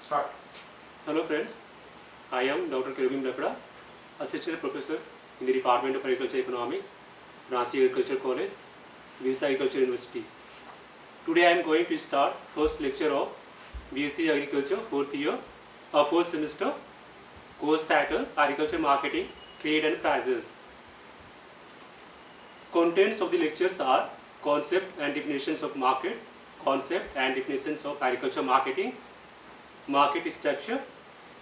Start. Hello friends, I am Dr. Kerubim Lakda, Assistant Professor in the Department of Agriculture Economics, Ranchi Agriculture College, Birsa Agriculture University. Today I am going to start first lecture of BSc Agriculture fourth semester, course title Agriculture Marketing, Trade and Prices. Contents of the lectures are concept and definitions of market, concept and definitions of agriculture marketing, market structure,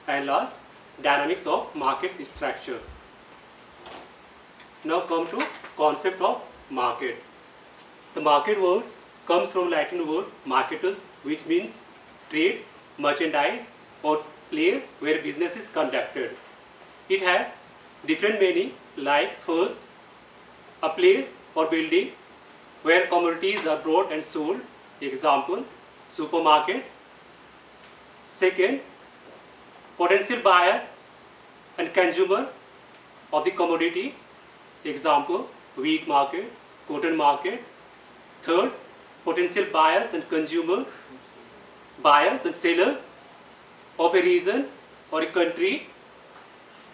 and last dynamics of market structure. Now come to concept of market. The market word comes from Latin word marketus, which means trade, merchandise, or place where business is conducted. It has different meaning, like first, a place or building where commodities are bought and sold, example, supermarket. Second, potential buyer and consumer of the commodity, example, wheat market, cotton market. Third, potential buyers and consumers, buyers and sellers of a region or a country,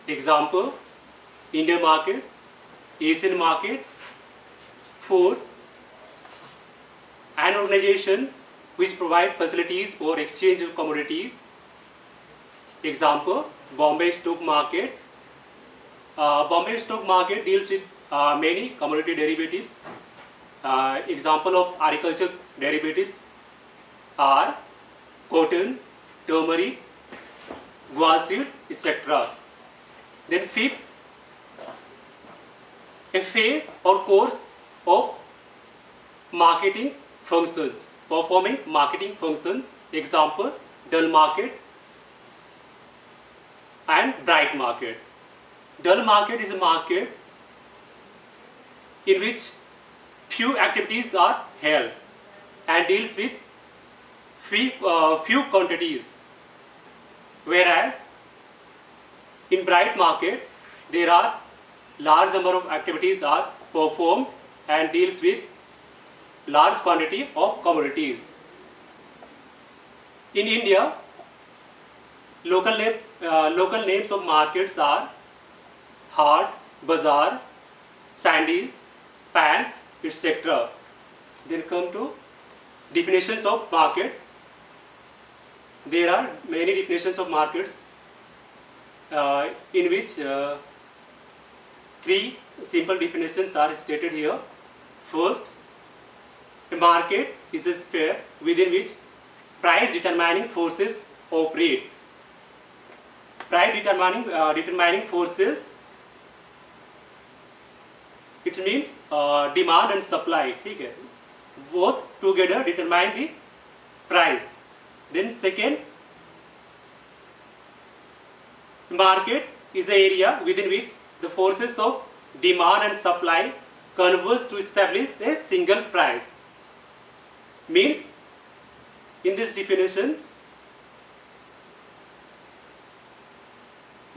example, Indian market, Asian market. Fourth, an organization which provide facilities for exchange of commodities, example, Bombay Stock Market. Bombay Stock Market deals with many commodity derivatives. Example of agriculture derivatives are cotton, turmeric, guanseed, etc. Then fifth, a phase or course of marketing functions, performing marketing functions, example, dull market and bright market. Dull market is a market in which few activities are held and deals with few quantities, whereas in bright market there are large number of activities are performed and deals with large quantity of commodities. In India, local names of markets are Hart, Bazaar, Sandys, Pans, etc. Then come to definitions of market. There are many definitions of markets in which three simple definitions are stated here. First, a market is a sphere within which price determining forces operate. Price determining forces, it means demand and supply. Okay? Both together determine the price. Then second, market is an area within which the forces of demand and supply converge to establish a single price. Means, in these definitions,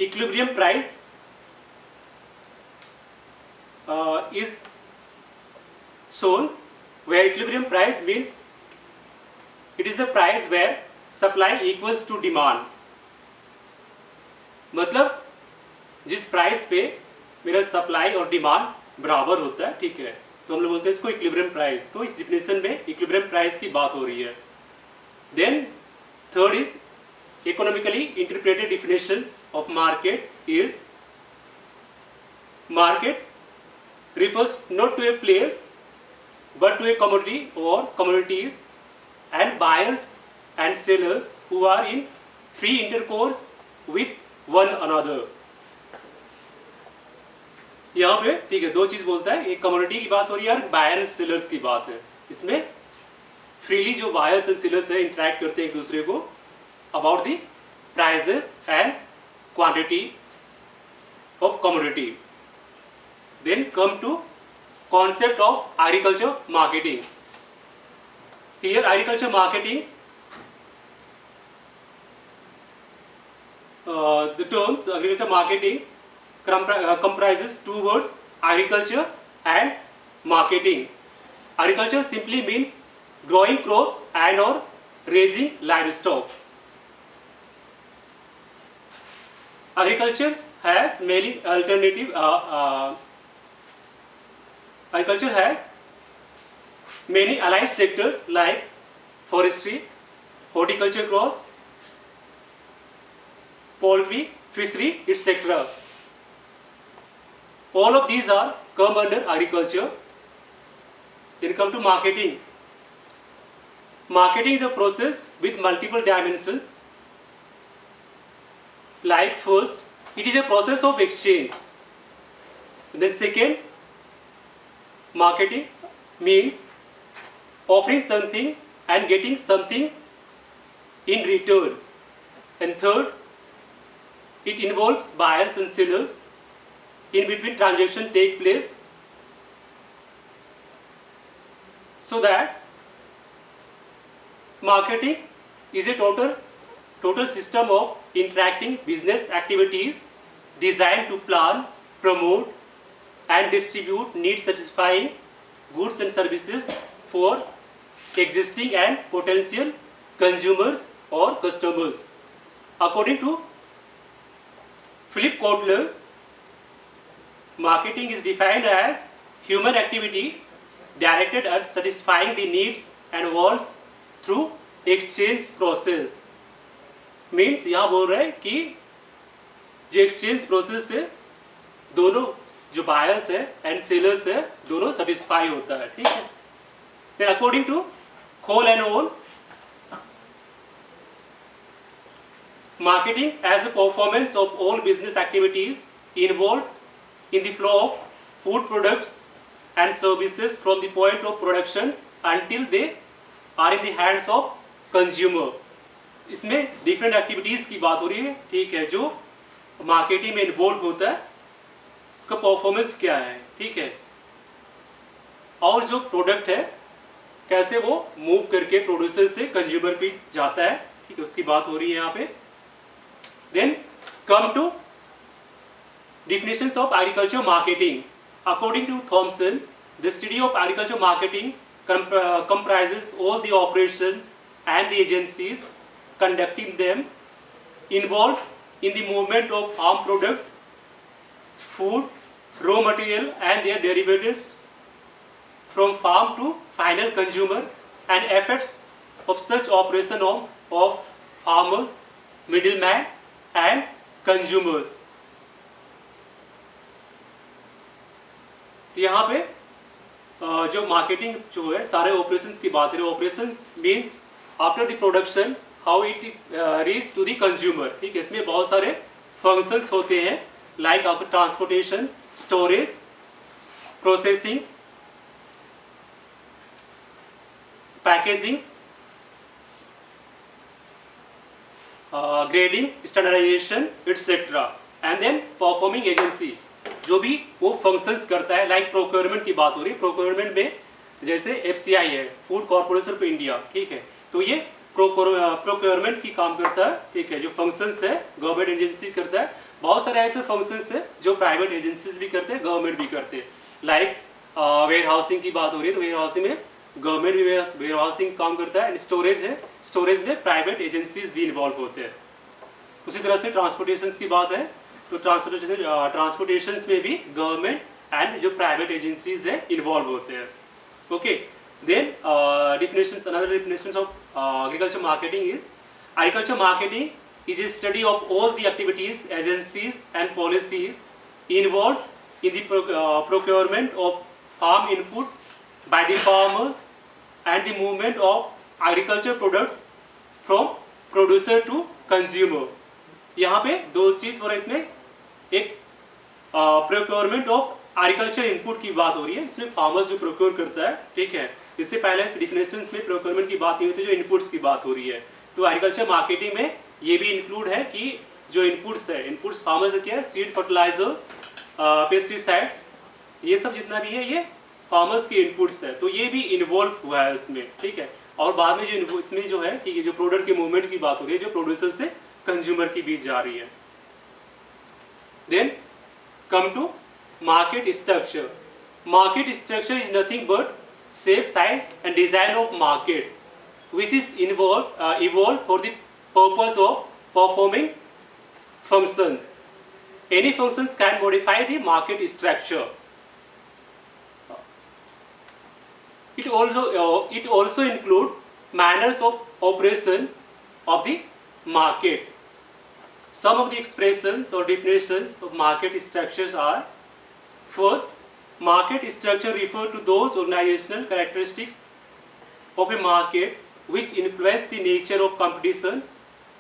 equilibrium price is shown, where equilibrium price means it is the price where supply equals to demand. मतलब जिस price पे मेरा supply और demand बराबर होता है, ठीक है, तो हम लोग बोलते हैं इसको इक्विलिब्रियम प्राइस. तो इस डिफिनेशन में इक्विलिब्रियम प्राइस की बात हो रही है. Then third is economically interpreted definitions of market is market refers not to a place but to a commodity or commodities and buyers and sellers who are in free intercourse with one another. यहाँ पे ठीक है, दो चीज बोलता है, एक commodity की बात हो रही है और बायर एंड सेलर्स की बात है. इसमें फ्रीली जो बायर्स एंड सेलर्स है इंटरेक्ट करते हैं एक दूसरे को about the prices and quantity of commodity. Then come to concept of agriculture marketing. Here agriculture marketing, the terms agriculture marketing comprises two words, agriculture and marketing. Agriculture simply means growing crops and or raising livestock. Agriculture has many alternative. Agriculture has many allied sectors like forestry, horticulture crops, poultry, fishery, etc. All of these are come under agriculture. Then come to marketing. Marketing is a process with multiple dimensions. Like first, it is a process of exchange. Then second, marketing means offering something and getting something in return. And third, it involves buyers and sellers. In between transaction take place so that marketing is a total system of interacting business activities designed to plan, promote and distribute need satisfying goods and services for existing and potential consumers or customers. According to Philip Kotler, marketing is defined as human activity directed at satisfying the needs and wants through exchange process. Means यहाँ बोल रहे हैं कि जो exchange process से दोनों जो buyers है एंड सेलर्स है दोनों सेटिस्फाई होता है. ठीक है. Then according to whole and all, marketing as a performance of all business activities involved in the flow of food products and services from the point of production until they are in the hands of consumer. इसमें different activities की बात हो रही है. ठीक है. जो marketing में इन्वॉल्व होता है उसका परफॉर्मेंस क्या है. ठीक है. और जो प्रोडक्ट है कैसे वो मूव करके प्रोड्यूसर से कंज्यूमर पे जाता है. ठीक है. उसकी बात हो रही है यहाँ पे. Then come to definitions of agriculture marketing. According to Thompson, the study of agriculture marketing comprises all the operations and the agencies conducting them involved in the movement of farm product, food, raw material and their derivatives from farm to final consumer and effects of such operation of farmers, middlemen and consumers. तो यहाँ पे जो marketing जो है सारे operations की बात है. Operations means after the production how it reach to the consumer. ठीक है. इसमें बहुत सारे फंक्शंस होते हैं लाइक आपका transportation, storage, processing, packaging, grading, standardisation etcetera. And then performing agency जो भी वो फंक्शंस करता है. लाइक प्रोक्योरमेंट की बात हो रही है. प्रोक्योरमेंट में जैसे FCI है, फूड कॉर्पोरेशन ऑफ इंडिया. ठीक है. तो ये प्रोक्योरमेंट की काम करता है. ठीक है. जो फंक्शंस है गवर्नमेंट एजेंसी करता है. बहुत सारे ऐसे फंक्शंस है जो प्राइवेट एजेंसीज भी करते हैं, गवर्नमेंट भी करते हैं. लाइक वेयर हाउसिंग की बात हो रही है तो वेयर हाउसिंग में गवर्नमेंट भी वेयर हाउसिंग काम करता है. एंड स्टोरेज है, स्टोरेज में प्राइवेट एजेंसीज भी इन्वॉल्व होते हैं. उसी तरह से ट्रांसपोर्टेशन की बात है तो ट्रांसपोर्टेशन में भी गवर्नमेंट एंड जो प्राइवेट एजेंसीज है इन्वॉल्व होते हैं. Okay. Then definitions, another definitions of agriculture marketing is agriculture marketing is a study of all the activities, agencies and policies involved in the procurement of farm input by the farmers and the movement of agriculture products from producer to consumer. यहाँ पे दो चीज हो रहा है. इसमें एक procurement of agriculture input की बात हो रही है. इसमें फार्मर्स जो प्रोक्योर करता है. ठीक है. इससे पहले डिफिनेशंस में प्रोक्योरमेंट की बात नहीं होती, जो इनपुट्स की बात हो रही है. तो एग्रीकल्चर मार्केटिंग में ये भी इंक्लूड है कि जो इनपुट्स है, इनपुट्स फार्मर्स से क्या है, सीड, फर्टिलाइजर, पेस्टिसाइड, ये सब जितना भी है ये फार्मर्स के इनपुट्स है. तो ये भी इन्वॉल्व हुआ है इसमें. ठीक है. और बाद में जो इसमें जो है कि जो प्रोडक्ट के मूवमेंट की बात हो रही है जो प्रोड्यूसर से कंज्यूमर के बीच जा रही है. Then come to market structure. Market structure is nothing but shape, size and design of market which is evolved for the purpose of performing functions. any functions can modify the market structure. It also include manners of operation of the market. Some of the expressions or definitions of market structures are: first, market structure refer to those organizational characteristics of a market which influence the nature of competition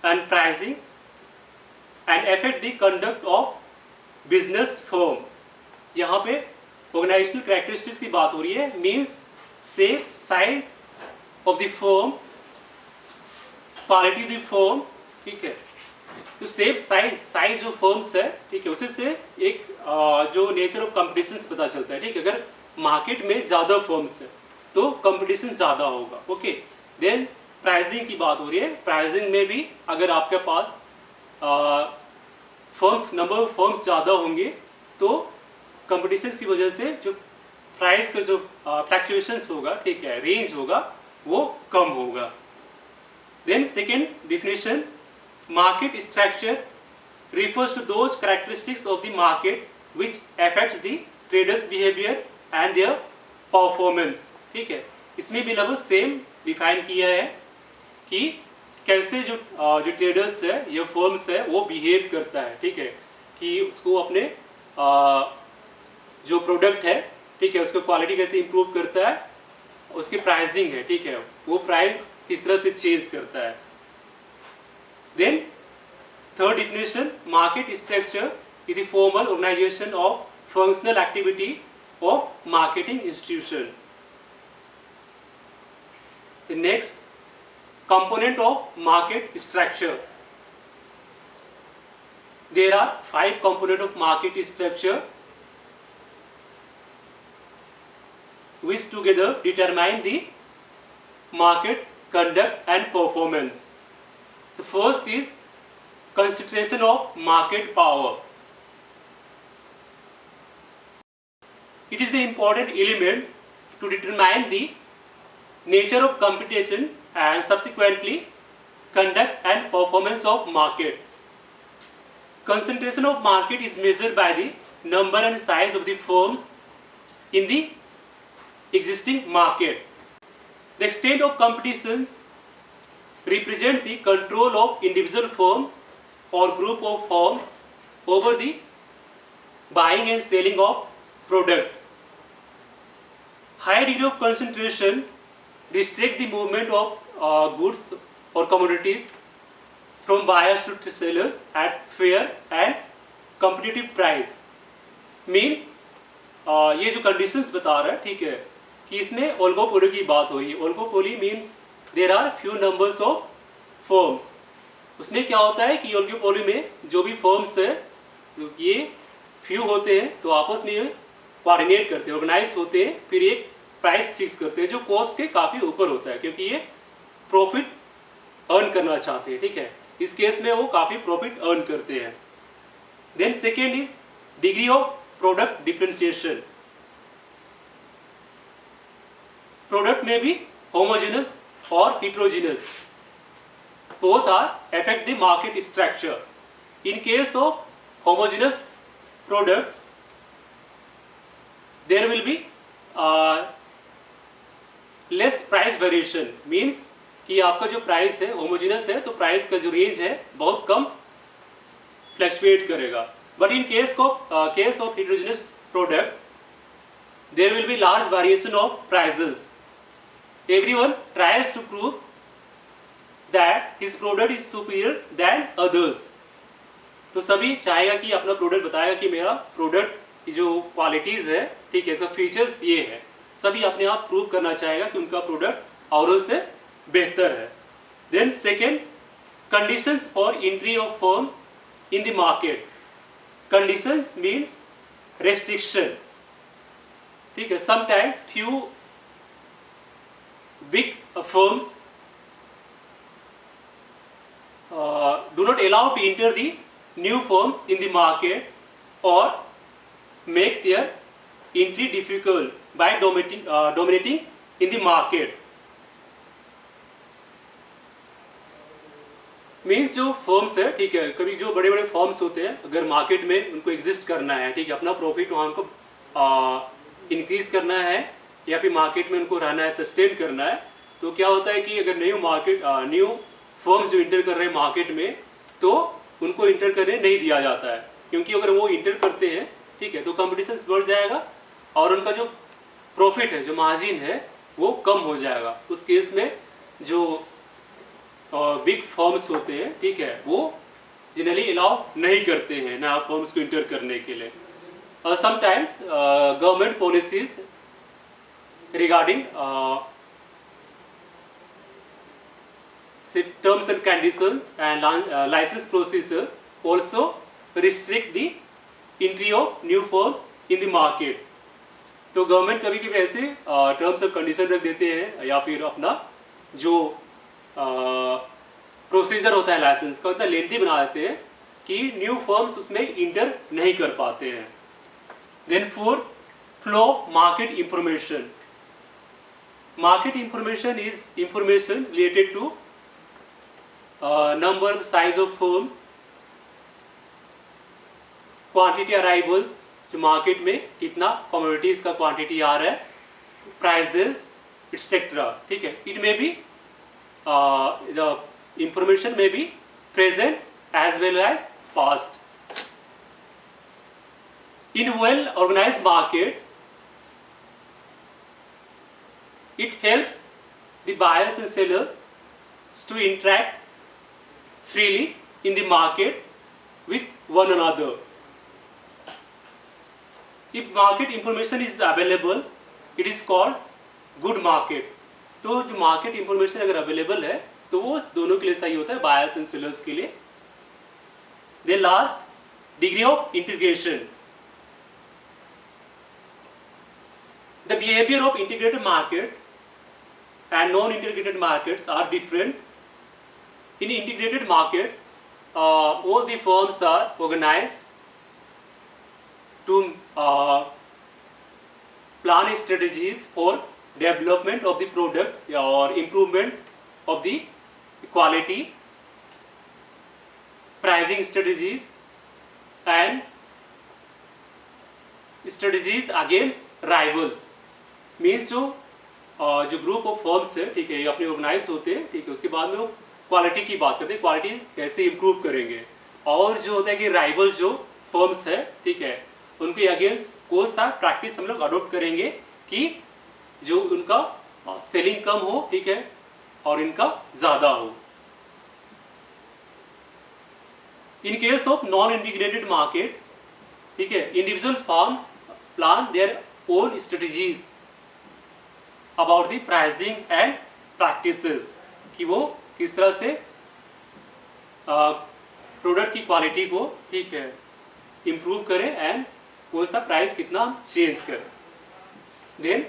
and pricing and affect the conduct of business firm. यहाँ पे organizational characteristics की बात हो रही है, means shape, size of the firm, quality of the firm, ठीक है. तो शेप साइज जो फर्म्स है, ठीक है, उसी से एक जो नेचर ऑफ कंपटीशन पता चलता है, ठीक है. अगर मार्केट में ज़्यादा फर्म्स है तो कंपटीशन ज़्यादा होगा. ओके. देन प्राइसिंग की बात हो रही है. प्राइसिंग में भी अगर आपके पास फर्म्स नंबर ऑफ फर्म्स ज़्यादा होंगे तो कंपटीशन की वजह से जो प्राइस का जो फ्लक्चुएशंस होगा, ठीक है, रेंज होगा, वो कम होगा. Then second definition, market structure refers to those characteristics of the market which affects the traders behavior and their performance. ठीक है. इसमें भी लगभग सेम डिफाइन किया है कि कैसे जो ट्रेडर्स है या फर्म्स है वो बिहेव करता है, ठीक है, कि उसको अपने जो प्रोडक्ट है, ठीक है, उसका क्वालिटी कैसे इंप्रूव करता है, उसकी प्राइसिंग है, ठीक है, वो प्राइस किस तरह से चेंज करता है. Then third definition, market structure is the formal organization of functional activity of marketing institution. The next component of market structure. There are 5 components of market structure which together determine the market conduct and performance. The first is concentration of market power. It is the important element to determine the nature of competition and subsequently conduct and performance of market. Concentration of market is measured by the number and size of the firms in the existing market. The extent of competitions represents the control of individual firm or group of firms over the buying and selling of product. High degree of concentration restricts the movement of goods or commodities from buyers to sellers at fair and competitive price. Means ये जो conditions बता रहा है, ठीक है, कि इसमें oligopoly की बात हो रही है. Oligopoly means there are few numbers of firms. उसमें क्या होता है कि ओलिगोपोली में जो भी फर्म्स है ये फ्यू होते हैं तो आपस में कोऑर्डिनेट करते हैं, ऑर्गेनाइज होते हैं, फिर एक प्राइस फिक्स करते हैं जो कॉस्ट के काफ़ी ऊपर होता है क्योंकि ये प्रॉफिट अर्न करना चाहते हैं, ठीक है. इस केस में वो काफ़ी प्रॉफिट अर्न करते हैं. Then second is degree of product differentiation. Product में भी homogeneous or heterogeneous, both are affect the market structure. In case of homogeneous product, there will be less price variation. Means कि आपका जो price है homogeneous है तो price का जो रेंज है बहुत कम फ्लक्चुएट करेगा. But in case of heterogeneous product, there will be large variation of prices. Everyone tries to prove that his product is superior than others. तो सभी चाहेगा कि अपना प्रोडक्ट बताएगा कि मेरा प्रोडक्ट की जो क्वालिटीज़ है, ठीक है, इसका फीचर्स ये है. सभी अपने आप प्रूव करना चाहेगा कि उनका प्रोडक्ट औरों से बेहतर है. Then second, conditions for entry of firms in the market. Conditions means restriction, ठीक है. Sometimes few big firms do not allow to enter the new firms in the market or make their entry difficult by dominating in the market. Means जो firms है, ठीक है, कभी जो बड़े बड़े फर्म्स होते हैं अगर मार्केट में उनको एग्जिस्ट करना है, ठीक है, अपना प्रॉफिट वहाँ उनको इंक्रीज करना है या फिर मार्केट में उनको रहना है, सस्टेन करना है, तो क्या होता है कि अगर न्यू फर्म्स जो इंटर कर रहे हैं मार्केट में, तो उनको इंटर करने नहीं दिया जाता है, क्योंकि अगर वो इंटर करते हैं, ठीक है, तो कंपटीशन बढ़ जाएगा और उनका जो प्रॉफिट है, जो मार्जिन है, वो कम हो जाएगा। उस केस में जो बिग फर्म्स होते हैं, ठीक है, वो जनरली अलाउ नहीं करते हैं नया फर्म्स को इंटर करने के लिए। Sometimes government policies regarding terms and conditions and license procedure also restrict the entry of new firms in the market। तो गवर्नमेंट कभी कभी ऐसे टर्म्स और कंडीशन रख देते हैं या फिर अपना जो प्रोसीजर होता है लाइसेंस का उतना लेंथी बना देते हैं कि न्यू फर्म्स उसमें इंटर नहीं कर पाते हैं। Then fourth, flow market information. Market information is information related to number, size of firms, quantity arrivals, जो मार्केट में कितना कमोडिटीज का क्वांटिटी आ रहा है, प्राइजेस एक्सेट्रा, ठीक है। It may be the information may be present as well as past. In well organised market it helps the buyers and sellers to interact freely in the market with one another. If market information is available, it is called good market। तो जो market information अगर available है तो वो दोनों के लिए सही होता है, बायर्स एंड सेलर्स के लिए। Then last, degree of integration। The behavior of integrated market and non-integrated markets are different। In integrated market, all the firms are organized to plan strategies for development of the product or improvement of the quality, pricing strategies and strategies against rivals। Means जो group of firms है, ठीक है, ये अपने organise होते हैं, ठीक है, उसके बाद में वो क्वालिटी की बात करते हैं, क्वालिटी कैसे इंप्रूव करेंगे, और जो होता है कि राइवल जो फर्म्स है, ठीक है, उनके अगेंस्ट कौन सा प्रैक्टिस हम लोग अडोप्ट करेंगे कि जो उनका सेलिंग कम हो, ठीक है, और इनका ज़्यादा हो। In case of non integrated market, ठीक है, individual firms plan their own strategies about the pricing and practices, कि वो किस तरह से प्रोडक्ट की क्वालिटी को, ठीक है, इम्प्रूव करें एंड कौन सा प्राइस कितना चेंज करें। Then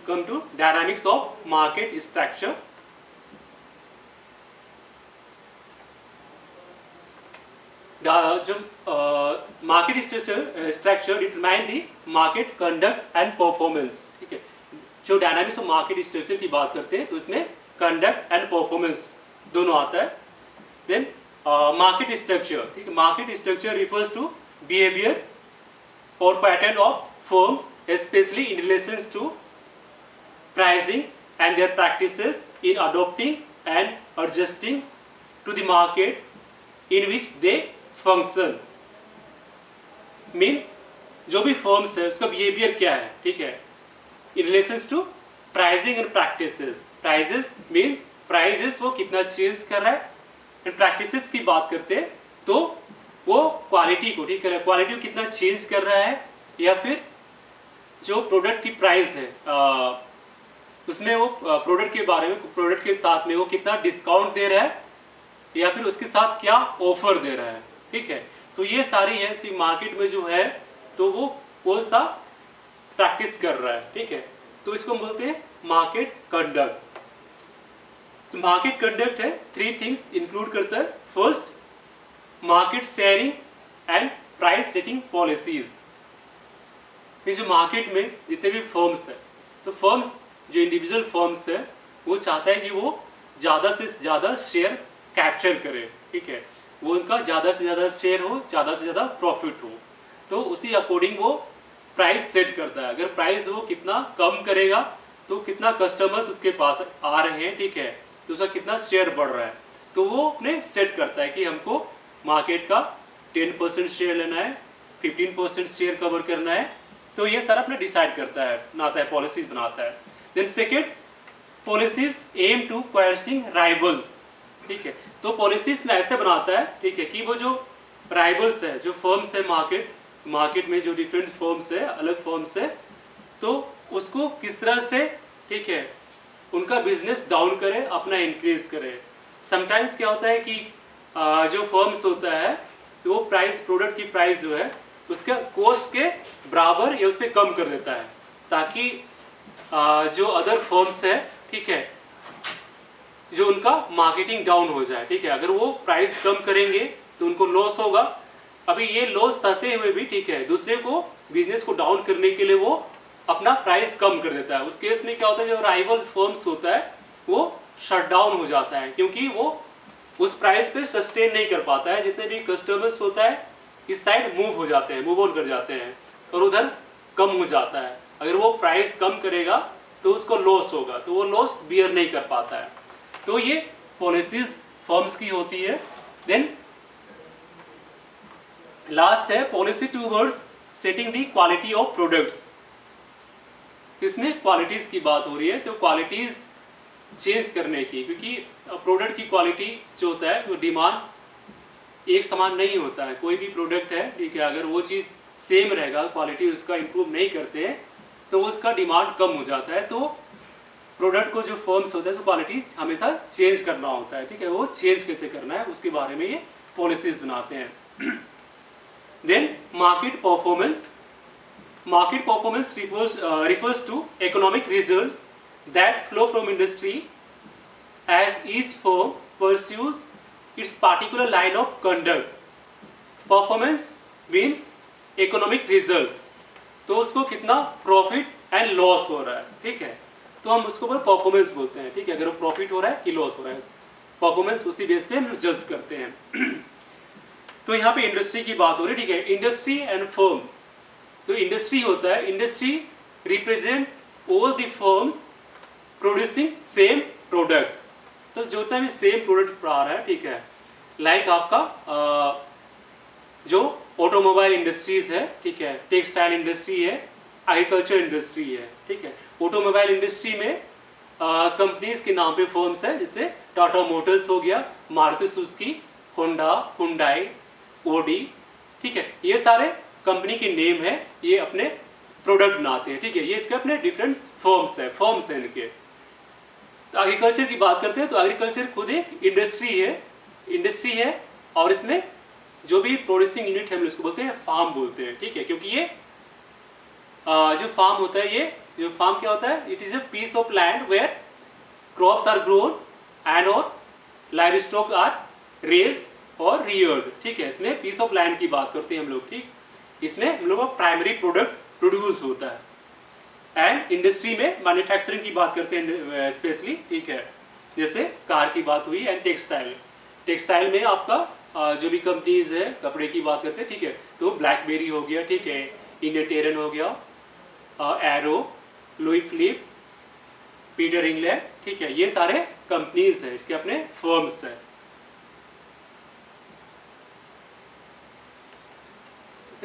come to dynamics of market structure. जो market structure determine the market conduct and performance, ठीक है। जो डायनामिक्स ऑफ मार्केट स्ट्रक्चर की बात करते हैं तो इसमें कंडक्ट एंड परफॉर्मेंस दोनों आता है। देन मार्केट स्ट्रक्चर, ठीक है, market structure refers to behaviour और pattern of firms specially in relation to pricing and their practices in adopting and adjusting to the market in which they function. Means जो भी firms है उसका behaviour क्या है, ठीक है, in relation to pricing and practices. Prices means prices वो कितना चेंज कर रहा है, एंड प्रैक्टिसेस की बात करते हैं तो वो क्वालिटी को, ठीक है, क्वालिटी को कितना चेंज कर रहा है, या फिर जो प्रोडक्ट की प्राइस है उसमें वो प्रोडक्ट के बारे में, प्रोडक्ट के साथ में वो कितना डिस्काउंट दे रहा है, या फिर उसके साथ क्या ऑफर दे रहा है, ठीक है। तो ये सारी है, तो मार्केट में जो है तो वो कौन सा प्रैक्टिस कर रहा है, ठीक है, तो इसको बोलते हैं मार्केट कंडक्ट। तो मार्केट कंडक्ट है, 3 थिंग्स इंक्लूड करता है। First, market sharing and price setting policies. जो मार्केट में जितने भी फर्म्स है, तो फर्म्स जो इंडिविजुअल फर्म्स है वो चाहता है कि वो ज़्यादा से ज़्यादा शेयर कैप्चर करे, ठीक है, वो उनका ज़्यादा से ज़्यादा शेयर हो, ज़्यादा से ज़्यादा प्रॉफिट हो, तो उसी अकॉर्डिंग वो प्राइस सेट करता है। अगर प्राइस वो कितना कम करेगा तो कितना कस्टमर्स उसके पास आ रहे हैं, ठीक है, तो उसका कितना शेयर बढ़ रहा है, तो वो अपने सेट करता है कि हमको मार्केट का 10% शेयर लेना है, 15% शेयर कवर करना है, तो ये सारा अपने डिसाइड करता है, बनाता है, पॉलिसीज बनाता है। Then second, policies aim to coercing rivals, ठीक है, तो पॉलिसीज में ऐसे बनाता है, ठीक है, कि वो जो राइवल्स है, जो फर्म्स है मार्केट में जो डिफरेंट फर्म्स है, अलग फर्म्स है, तो उसको किस तरह से, ठीक है, उनका बिजनेस डाउन करे, अपना इंक्रीज करे। समटाइम्स क्या होता है कि जो फर्म्स होता है तो वो प्राइस, प्रोडक्ट की प्राइस जो है उसका कॉस्ट के बराबर या उससे कम कर देता है, ताकि जो अदर फर्म्स है, ठीक है, जो उनका मार्केटिंग डाउन हो जाए, ठीक है। अगर वो प्राइस कम करेंगे तो उनको लॉस होगा। अभी ये लॉस सहते हुए भी, ठीक है, दूसरे को बिजनेस को डाउन करने के लिए वो अपना प्राइस कम कर देता है। उस केस में क्या होता है, जो राइवल फर्म्स होता है वो शट डाउन हो जाता है, क्योंकि वो उस प्राइस पे सस्टेन नहीं कर पाता है। जितने भी कस्टमर्स होता है इस साइड मूव हो जाते हैं, मूव ऑन कर जाते हैं और उधर कम हो जाता है। अगर वो प्राइस कम करेगा तो उसको लॉस होगा, तो वो लॉस बियर नहीं कर पाता है। तो ये पॉलिसीज फर्म्स की होती है। देन लास्ट है policy towards setting the quality of products. तो इसमें क्वालिटीज की बात हो रही है, तो क्वालिटीज चेंज करने की, क्योंकि प्रोडक्ट की क्वालिटी जो होता है वो डिमांड एक समान नहीं होता है। कोई भी प्रोडक्ट है, ठीक है, अगर वो चीज़ सेम रहेगा, क्वालिटी उसका इम्प्रूव नहीं करते हैं तो उसका डिमांड कम हो जाता है। तो प्रोडक्ट को जो फर्म्स होता है उसको क्वालिटी हमेशा चेंज करना होता है, ठीक है, वो चेंज कैसे करना है उसके बारे में ये पॉलिसीज बनाते हैं। Then market performance refers to economic results that flow from industry as each firm pursues its particular line of conduct. Performance means economic result, तो उसको कितना प्रॉफिट एंड लॉस हो रहा है, ठीक है, तो हम उसको परफॉर्मेंस बोलते हैं, ठीक है। अगर वो प्रॉफिट हो रहा है कि लॉस हो रहा है, परफॉर्मेंस उसी बेस पे हम जज करते हैं। तो यहाँ पे इंडस्ट्री की बात हो रही है, ठीक है, इंडस्ट्री एंड फर्म। तो इंडस्ट्री होता है, industry represent all the firms producing same product. तो जो भी सेम प्रोडक्ट आ रहा है, ठीक है, लाइक आपका जो ऑटोमोबाइल इंडस्ट्रीज है, ठीक है, टेक्सटाइल इंडस्ट्री है, एग्रीकल्चर इंडस्ट्री है, ठीक है। ऑटोमोबाइल इंडस्ट्री में कंपनीज के नाम पे फर्म्स है, जैसे टाटा मोटर्स हो गया, Maruti Suzuki, Honda, Hyundai, Audi, ठीक है, ये सारे कंपनी के नेम है, ये अपने प्रोडक्ट बनाते हैं, ठीक है, ये इसके अपने डिफरेंट फर्म्स है इनके। तो एग्रीकल्चर की बात करते हैं, तो एग्रीकल्चर खुद एक इंडस्ट्री है और इसमें जो भी प्रोड्यूसिंग यूनिट है हम उसको बोलते हैं फार्म बोलते हैं, ठीक है, क्योंकि ये जो फार्म होता है, ये जो फार्म क्या होता है, it is a piece of land where crops are grown and or livestock are raised or reared, ठीक है। इसमें पीस ऑफ लैंड की बात करते हैं हम लोग, ठीक, इसमें हम लोग का प्राइमरी प्रोडक्ट प्रोड्यूस होता है। एंड इंडस्ट्री में मैन्युफैक्चरिंग की बात करते हैं स्पेशली, ठीक है, जैसे कार की बात हुई, एंड टेक्सटाइल में आपका जो भी कंपनीज है कपड़े की बात करते हैं, ठीक है, तो ब्लैकबेरी हो गया, ठीक है, इंडियन टेरन हो गया, arrow, Louis Philippe, Peter England, ठीक है, ये सारे कंपनीज है, इसके अपने फर्म्स है।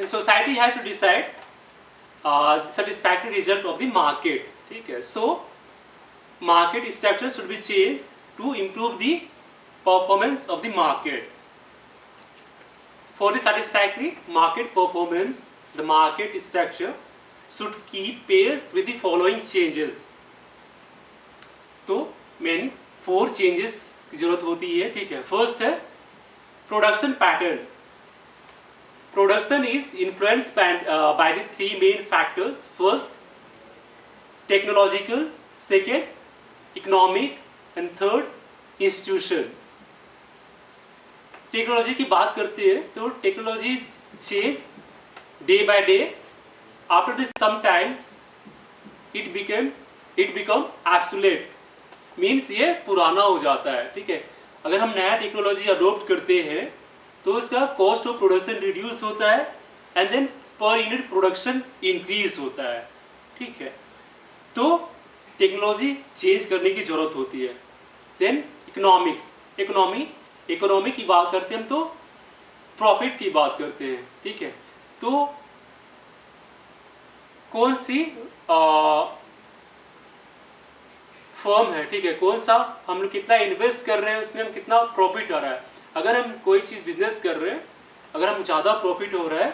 Society has to decide satisfactory result of the market, ठीक है। So market structure should be changed to improve the performance of the market. For the satisfactory market performance, the market structure should keep pace with the following changes. तो main 4 changes की जरूरत होती है, ठीक है। First है production pattern. Production is influenced by the 3 main factors. First, technological, second, economic, and third, institution. Technology की बात करते हैं तो technology change day by day. After this sometimes it become absolute, means ये पुराना हो जाता है, ठीक है। अगर हम नया टेक्नोलॉजी अडोप्ट करते हैं तो इसका कॉस्ट ऑफ प्रोडक्शन रिड्यूस होता है and then per unit production increase होता है, ठीक है। तो टेक्नोलॉजी चेंज करने की जरूरत होती है। देन इकोनॉमिक्स, इकोनॉमी की बात करते हैं हम तो प्रॉफिट की बात करते हैं, ठीक है। तो कौन सी फर्म है, ठीक है, कौन सा हम लोग कितना इन्वेस्ट कर रहे हैं उसमें हम कितना प्रॉफिट आ रहा है। अगर हम कोई चीज़ बिजनेस कर रहे हैं, अगर हम ज़्यादा प्रॉफिट हो रहा है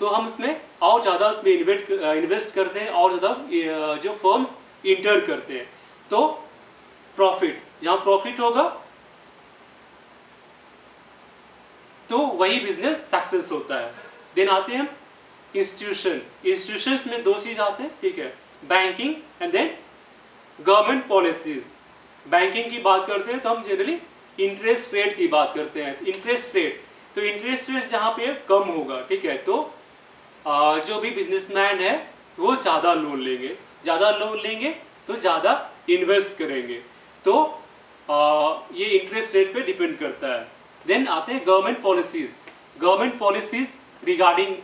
तो हम उसमें और ज़्यादा उसमें इन्वेस्ट करते हैं और ज़्यादा जो फर्म्स इंटर करते हैं। तो प्रॉफिट, जहाँ प्रॉफिट होगा तो वही बिजनेस सक्सेस होता है। देन आते हैं हम इंस्टीट्यूशंस में दो चीज़ आते हैं, ठीक है, banking and then government policies. Banking की बात करते हैं तो हम जनरली इंटरेस्ट रेट की बात करते हैं। इंटरेस्ट रेट जहाँ पे कम होगा, ठीक है, तो जो भी बिजनेसमैन है वो ज़्यादा लोन लेंगे तो ज़्यादा इन्वेस्ट करेंगे। तो ये इंटरेस्ट रेट पे डिपेंड करता है। देन आते हैं government policies regarding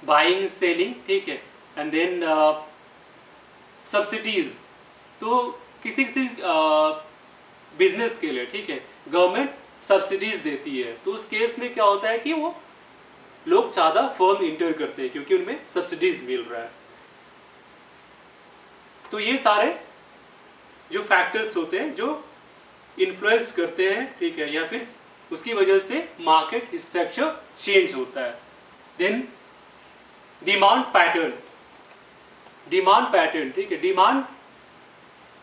buying selling, ठीक है, एंड देन सब्सिडीज। तो किसी बिजनेस के लिए, ठीक है, गवर्नमेंट सब्सिडीज देती है। तो उस केस में क्या होता है कि वो लोग ज़्यादा फर्म इंटर करते हैं क्योंकि उनमें सब्सिडीज मिल रहा है। तो ये सारे जो फैक्टर्स होते हैं जो इन्फ्लुएंस करते हैं, ठीक है, या फिर उसकी वजह से मार्केट स्ट्रक्चर चेंज होता है। देन डिमांड पैटर्न, ठीक है, डिमांड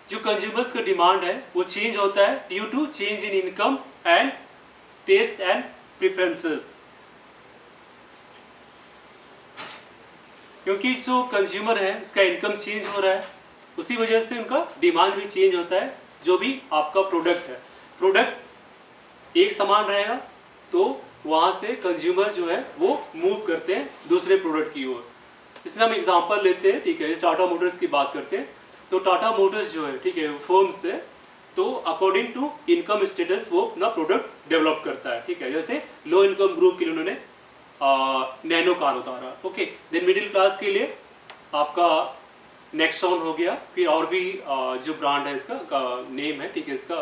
जो कंज्यूमर्स का डिमांड है वो चेंज होता है due to change in income and taste and preferences. क्योंकि जो कंज्यूमर है उसका इनकम चेंज हो रहा है, उसी वजह से उनका डिमांड भी चेंज होता है। जो भी आपका प्रोडक्ट है, प्रोडक्ट एक समान रहेगा तो वहाँ से कंज्यूमर जो है वो मूव करते हैं दूसरे प्रोडक्ट की ओर। इसमें हम एग्जांपल लेते हैं, ठीक है, इस टाटा मोटर्स की बात करते हैं। तो टाटा मोटर्स जो है, ठीक है, फर्म से तो अकॉर्डिंग टू इनकम स्टेटस वो अपना प्रोडक्ट डेवलप करता है, ठीक है। जैसे लो इनकम ग्रुप के लिए उन्होंने नैनो कार उतारा, ओके। देन मिडिल क्लास के लिए आपका नेक्सॉन हो गया, फिर और भी जो ब्रांड है इसका नेम है, ठीक है, इसका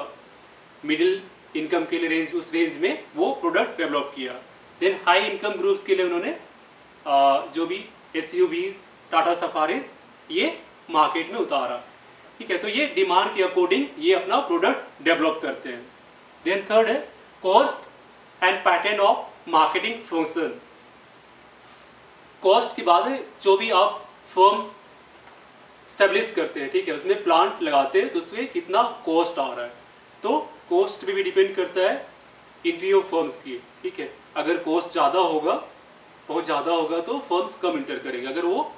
मिडिल इनकम के लिए रेंज, उस रेंज में वो प्रोडक्ट डेवलप किया। देन हाई इनकम ग्रुप्स के लिए उन्होंने जो भी SUVs, टाटा सफारीज ये मार्केट में उतारा, ठीक है। तो ये डिमांड के अकॉर्डिंग ये अपना प्रोडक्ट डेवलप करते हैं। देन थर्ड है cost and pattern of marketing function. Cost के बाद है जो भी आप फर्म स्टेब्लिश करते हैं, ठीक है, उसमें प्लांट लगाते हैं तो उसमें कितना कॉस्ट आ रहा है। तो कॉस्ट पे भी डिपेंड करता है एंट्री ऑफ फर्म्स की, ठीक है। अगर कॉस्ट ज़्यादा होगा, बहुत ज़्यादा होगा तो फर्म्स कम इंटर करेंगे। अगर वो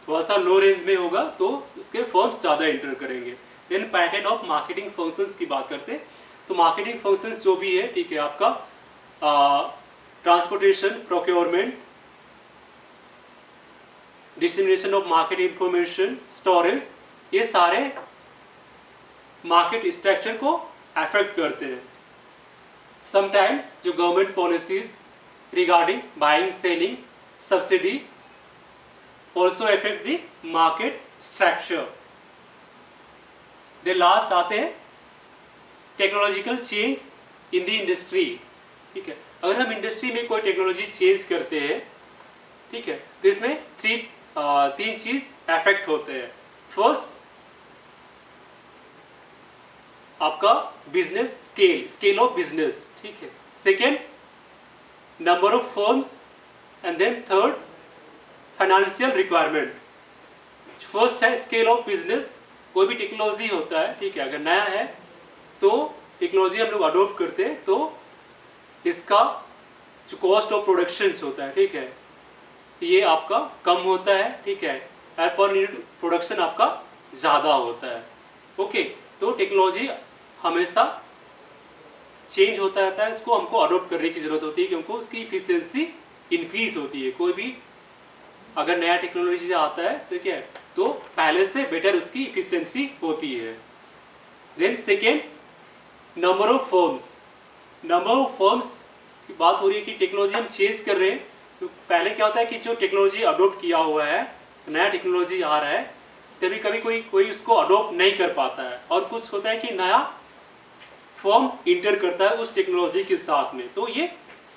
थोड़ा सा लो रेंज में होगा तो उसके फर्म्स ज़्यादा इंटर करेंगे। देन पैटर्न ऑफ मार्केटिंग फंक्शंस की बात करते हैं तो मार्केटिंग फंक्शंस जो भी है, ठीक है, आपका transportation, procurement, distribution of market information, storage, ये सारे मार्केट स्ट्रक्चर को अफेक्ट करते हैं। समटाइम्स जो government policies regarding buying, selling, subsidy also affect the market structure. The last आते हैं technological change in the industry, ठीक है। अगर हम इंडस्ट्री में कोई टेक्नोलॉजी चेंज करते हैं, ठीक है, तो इसमें तीन चीज अफेक्ट होते हैं। फर्स्ट आपका बिजनेस स्केल ऑफ बिजनेस, ठीक है। Second number of firms and then third financial requirement. First है स्केल ऑफ बिजनेस। कोई भी टेक्नोलॉजी होता है, ठीक है, अगर नया है तो टेक्नोलॉजी हम लोग अडोप्ट करते हैं तो इसका जो कॉस्ट ऑफ प्रोडक्शन होता है, ठीक है, ये आपका कम होता है, ठीक है, पर यूनिट प्रोडक्शन आपका ज़्यादा होता है, ओके। तो टेक्नोलॉजी हमेशा चेंज होता रहता है, इसको हमको अडोप्ट करने की ज़रूरत होती है क्योंकि उसकी इफिशियंसी इंक्रीज होती है। कोई भी अगर नया टेक्नोलॉजी आता है तो क्या है तो पहले से बेटर उसकी इफिशिएंसी होती है। Then second, number of firms. Number of firms की बात हो रही है कि टेक्नोलॉजी हम चेंज कर रहे हैं, तो पहले क्या होता है कि जो टेक्नोलॉजी अडोप्ट किया हुआ है, नया टेक्नोलॉजी आ रहा है, तभी कभी कोई उसको अडोप्ट नहीं कर पाता है, और कुछ होता है कि नया फर्म इंटर करता है उस टेक्नोलॉजी के साथ में, तो ये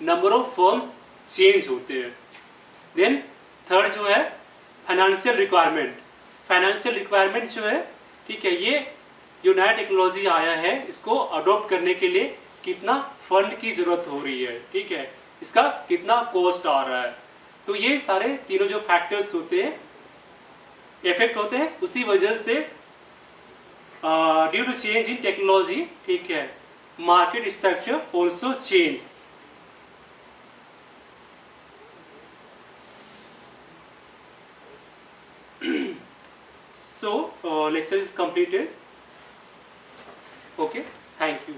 नंबर ऑफ फर्म्स चेंज होते हैं। देन थर्ड जो है फाइनेंशियल रिक्वायरमेंट। फाइनेंशियल रिक्वायरमेंट जो है, ठीक है, ये जो नया टेक्नोलॉजी आया है इसको अडोप्ट करने के लिए कितना फंड की जरूरत हो रही है, ठीक है, इसका कितना कॉस्ट आ रहा है, तो ये सारे तीनों जो फैक्टर्स होते हैं इफेक्ट होते हैं। उसी वजह से due to change in technology, ठीक है, market structure also change. So lecture is completed. Okay, thank you.